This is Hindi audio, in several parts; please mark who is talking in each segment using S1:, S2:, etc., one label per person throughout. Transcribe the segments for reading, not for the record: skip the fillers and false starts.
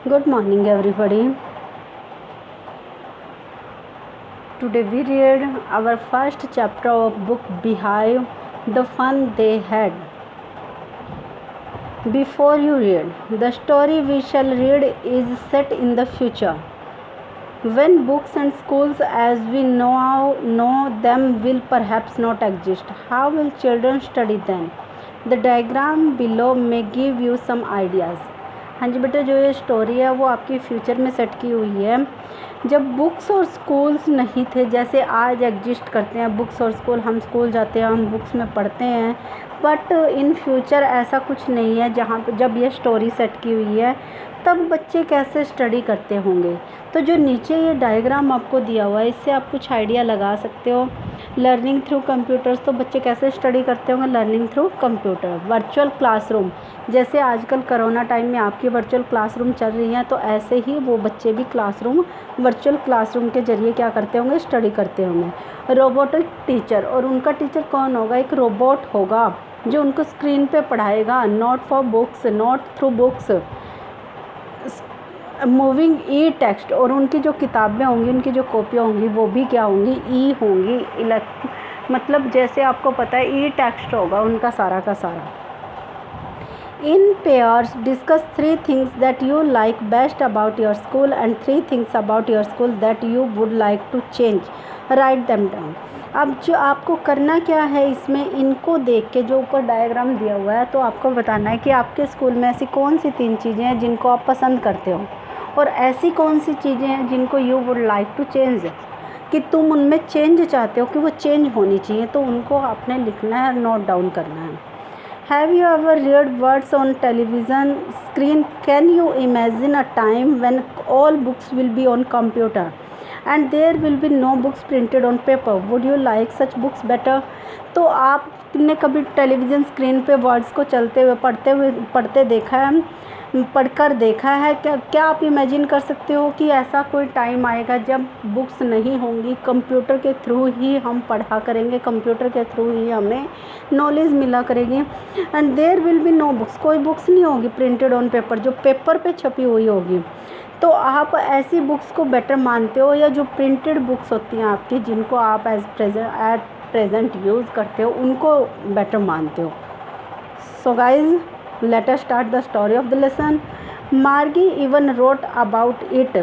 S1: Good morning, everybody. Today we read our first chapter of book Beehive, The Fun They Had. Before you read, the story we shall read is set in the future, when books and schools as we know them will perhaps not exist. How will children study then? The diagram below may give you some ideas. हाँ जी बेटा, जो ये स्टोरी है वो आपकी फ्यूचर में सेट की हुई है, जब बुक्स और स्कूल्स नहीं थे जैसे आज एग्जिस्ट करते हैं। बुक्स और स्कूल, हम स्कूल जाते हैं, हम बुक्स में पढ़ते हैं, बट इन फ्यूचर ऐसा कुछ नहीं है। जहाँ जब ये स्टोरी सेट की हुई है तब बच्चे कैसे स्टडी करते होंगे। तो जो नीचे ये डायग्राम आपको दिया हुआ है, इससे आप कुछ आइडिया लगा सकते हो। लर्निंग थ्रू कंप्यूटर्स, तो बच्चे कैसे स्टडी करते होंगे? Learning through computer. Virtual classroom, जैसे आजकल कोरोना टाइम में आपकी वर्चुअल क्लासरूम चल रही हैं, तो ऐसे ही वो बच्चे भी वर्चुअल क्लासरूम के ज़रिए क्या करते होंगे? स्टडी करते होंगे। रोबोटिक टीचर, और उनका टीचर कौन होगा? एक रोबोट होगा जो उनको स्क्रीन पे पढ़ाएगा। Not for books, not through books. Moving e text, और उनकी जो किताबें होंगी, उनकी जो कॉपियाँ होंगी, वो भी क्या होंगी? ई होंगी। मतलब जैसे आपको पता है ई टेक्स्ट होगा उनका सारा का सारा। इन pairs discuss 3 things that you like best about your school and 3 things about your school that you would like to change. Write them down. अब जो आपको करना क्या है, इसमें इनको देख के जो ऊपर डायग्राम दिया हुआ है, तो आपको बताना है कि आपके स्कूल में ऐसी कौन सी 3 चीज़ें हैं जिनको आप पसंद करते हो, और ऐसी कौन सी चीज़ें हैं जिनको you would like to change, कि तुम उनमें चेंज चाहते हो कि वो चेंज होनी चाहिए। तो उनको आपने लिखना है, नोट डाउन करना है। Have you ever read words on television screen? Can you imagine a time when all books will be on computer and there will be no books printed on paper? Would you like such books better? तो आपने कभी टेलीविज़न स्क्रीन पे वर्ड्स को चलते हुए पढ़ते देखा है, पढ़कर देखा है? क्या आप इमेजिन कर सकते हो कि ऐसा कोई टाइम आएगा जब बुक्स नहीं होंगी, कंप्यूटर के थ्रू ही हम पढ़ा करेंगे, कंप्यूटर के थ्रू ही हमें नॉलेज मिला करेगी। And there will be no books, कोई बुक्स नहीं होगी प्रिंटेड ऑन पेपर, जो पेपर पे छपी हुई होगी। तो आप ऐसी बुक्स को बेटर मानते हो, या जो प्रिंटेड बुक्स होती हैं आपकी, जिनको आप एट प्रेजेंट यूज़ करते हो, उनको बेटर मानते हो? So guys, let us start the story of the lesson. Margie even wrote about it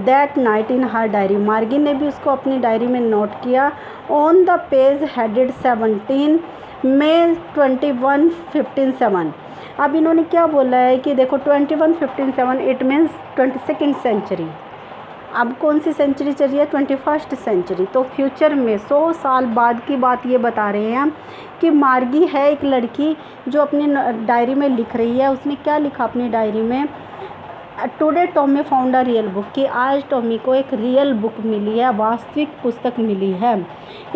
S1: that night in her diary. मार्गी ने भी उसको अपनी डायरी में नोट किया। On the page headed 17 May 2157. अब इन्होंने क्या बोला है कि देखो 2157 इट मीन्स 22nd सेंचुरी। अब कौन सी सेंचुरी चल रही है? 21st century. तो फ्यूचर में 100 साल बाद की बात ये बता रहे हैं कि मार्गी है एक लड़की जो अपनी डायरी में लिख रही है। उसने क्या लिखा अपनी डायरी में? Today Tommy found a real book, कि आज टॉमी को एक रियल बुक मिली है, वास्तविक पुस्तक मिली है।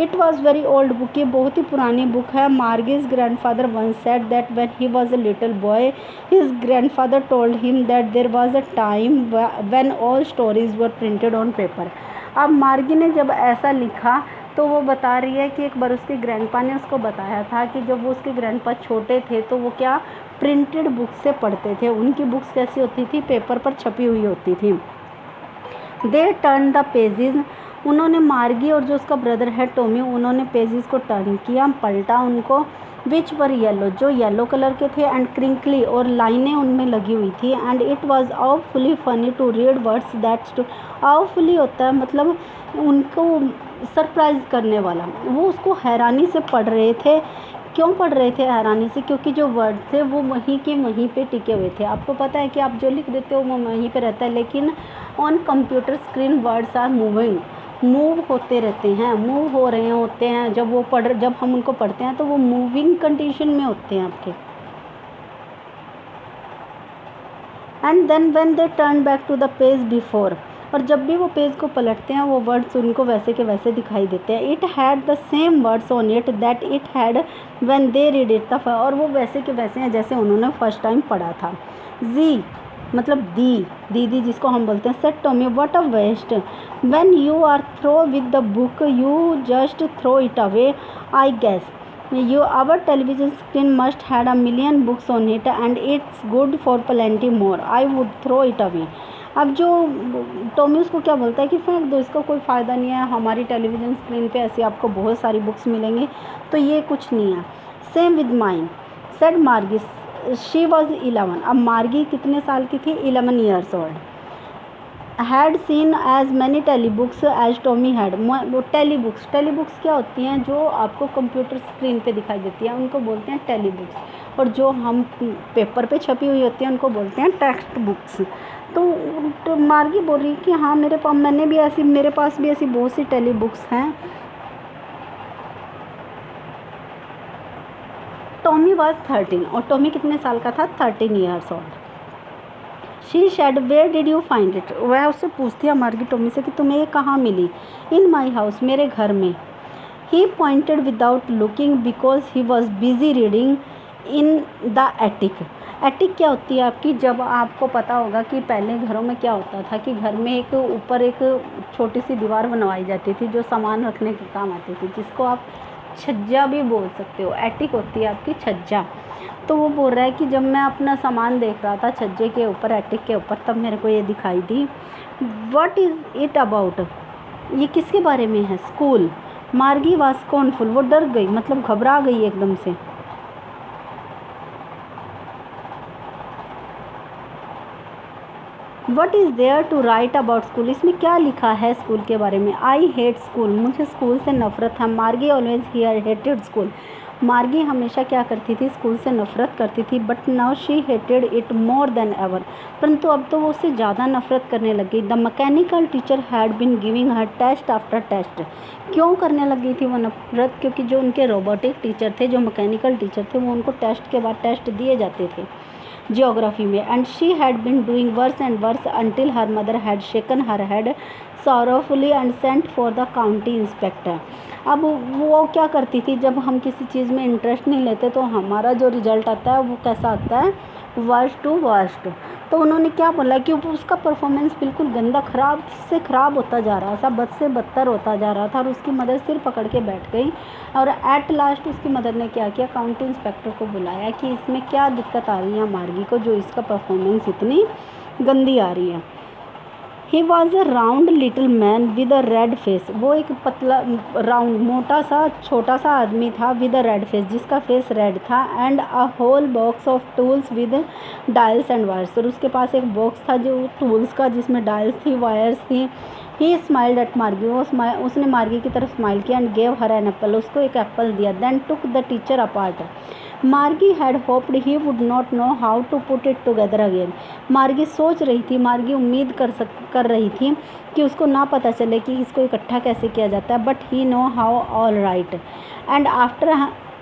S1: It was very old book, ये बहुत ही पुरानी बुक है। Margie's grandfather once said that when he was a little boy his grandfather told him that there was a time when all stories were printed on paper. अब मार्गी ने जब ऐसा लिखा तो वो बता रही है कि एक बार उसके ग्रैंडपा ने उसको बताया था कि जब वो उसके ग्रैंडपा छोटे थे तो वो क्या प्रिंटेड बुक से पढ़ते थे। उनकी बुक्स कैसी होती थी? पेपर पर छपी हुई होती थी। दे टर्न द पेजेस, उन्होंने मार्गी और जो उसका ब्रदर है टॉमी, उन्होंने पेजेस को टर्न किया, पलटा उनको। विच वर येलो, जो येलो कलर के थे, एंड क्रिंकली, और लाइनें उनमें लगी हुई थी। And it was awfully funny to read words that, awfully होता है मतलब उनको सरप्राइज़ करने वाला। वो उसको हैरानी से पढ़ रहे थे। क्यों पढ़ रहे थे हैरानी से? क्योंकि जो वर्ड थे वो वहीं के वहीं पे टिके हुए थे। आपको पता है कि आप जो लिख देते हो वो वहीं पे रहता है, लेकिन on computer screen words are moving, move होते रहते हैं, मूव हो रहे होते हैं। जब हम उनको पढ़ते हैं तो वो मूविंग कंडीशन में होते हैं आपके। And then when they turn back to the page before, और जब भी वो पेज को पलटते हैं वो वर्ड्स उनको वैसे के वैसे दिखाई देते हैं। It had the same words on it that it had when they read it the, और वो वैसे के वैसे हैं जैसे उन्होंने फर्स्ट टाइम पढ़ा था। जी मतलब दीदी जिसको हम बोलते हैं। Said Tommy what a waste, when you are through with the book you just throw it away I guess. You our television screen must had a million books on it and it's good for plenty more. I would throw it away. अब जो टॉमी उसको क्या बोलता है कि फेंक दो, इसका कोई फ़ायदा नहीं है, हमारी टेलीविज़न स्क्रीन पे ऐसी आपको बहुत सारी बुक्स मिलेंगी, तो ये कुछ नहीं है. Same with mine said Margie, she was 11. अब मार्गी कितने साल की थी? 11 years old. Had seen as many telebooks as Tommy had. Telebooks क्या होती हैं? जो आपको कंप्यूटर स्क्रीन पे दिखाई देती हैं उनको बोलते हैं टेली बुक्स, और जो हम पेपर पे छपी हुई होती हैं उनको बोलते हैं टेक्स्ट बुक्स. तो मार्गी बोल रही कि हाँ मेरे पास भी ऐसी बहुत सी टेली बुक्स हैं. टॉमी वॉज 13 और टॉमी कितने साल का था? 13 years old. She said where did you find it. वह उससे पूछती है मार्गी टॉमी से कि तुम्हें ये कहाँ मिली? इन माई हाउस, मेरे घर में. He pointed without looking because he was busy reading in the attic. Attic क्या होती है आपकी? जब आपको पता होगा कि पहले घरों में क्या होता था कि घर में एक ऊपर एक छोटी सी दीवार बनवाई जाती थी जो सामान रखने के काम आती थी, जिसको आप छज्जा भी बोल सकते हो. एटिक होती है आपकी छज्जा. तो वो बोल रहा है कि जब मैं अपना सामान देख रहा था छज्जे के ऊपर, एटिक के ऊपर, तब मेरे को ये दिखाई दी. What is it about? ये किसके बारे में है? स्कूल. मार्गी वाज स्कॉर्नफुल. वो डर गई, मतलब घबरा गई एकदम से. What is there to write about school? इसमें क्या लिखा है स्कूल के बारे में? I hate school. मुझे स्कूल से नफ़रत है. मार्गी ऑलवेज हेटेड स्कूल. मार्गी हमेशा क्या करती थी? स्कूल से नफ़रत करती थी. But now she hated it more than ever. परंतु अब तो वो उससे ज़्यादा नफ़रत करने लग गई. The mechanical teacher had been giving her test after test. क्यों करने लग गई थी वो नफ़रत? क्योंकि जो उनके रोबोटिक टीचर थे, जो मैकेनिकल टीचर थे, वो उनको टेस्ट के बाद टेस्ट दिए जाते थे जियोग्राफी में. And she had been doing worse and worse until her mother had shaken her head sorrowfully and sent for the county inspector. अब वो क्या करती थी? जब हम किसी चीज़ में इंटरेस्ट नहीं लेते तो हमारा जो रिजल्ट आता है वो कैसा आता है? Worst to worst. तो उन्होंने क्या बोला कि उसका परफॉर्मेंस बिल्कुल गंदा, ख़राब से ख़राब होता जा रहा था, बद से बदतर होता जा रहा था. और उसकी मदर सिर पकड़ के बैठ गई. और एट लास्ट उसकी मदर ने क्या किया? काउंटी इंस्पेक्टर को बुलाया कि इसमें क्या दिक्कत आ रही है मार्गी को, जो इसका परफॉर्मेंस इतनी गंदी आ रही है. ही was a round little man with a red face. वो एक पतला राउंड मोटा सा छोटा सा आदमी था विद अ रेड फेस, जिसका फेस रेड था. And a whole box of tools with dials and wires. और उसके पास एक बॉक्स था जो टूल्स का, जिसमें डायल्स थी, वायर्स थी. ही स्माइल्ड एट मार्गी. उसने मार्गी की तरफ स्माइल किया. And gave her an apple. उसको एक एप्पल दिया. Then took the teacher apart. Margie had hoped he would not know how to put it together again. Margie सोच रही थी, मार्गी उम्मीद कर रही थी कि उसको ना पता चले कि इसको इकट्ठा कैसे किया जाता है. But he knew how all right. And after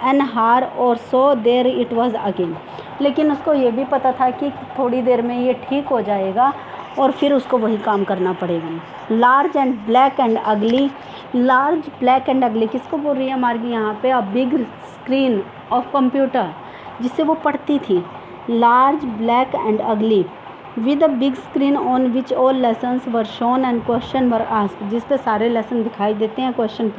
S1: an hour or so there it was again. लेकिन उसको ये भी पता था कि थोड़ी देर में ये ठीक हो जाएगा और फिर उसको वही काम करना पड़ेगा. लार्ज एंड ब्लैक एंड अगली. लार्ज ब्लैक एंड अगली किसको बोल रही है मार्गी यहाँ पे? A big screen of computer, जिससे वो पढ़ती थी. लार्ज ब्लैक एंड अगली with a big screen on which all lessons were shown and question were asked. जिस पे सारे लेसन दिखाई देते हैं, क्वेश्चन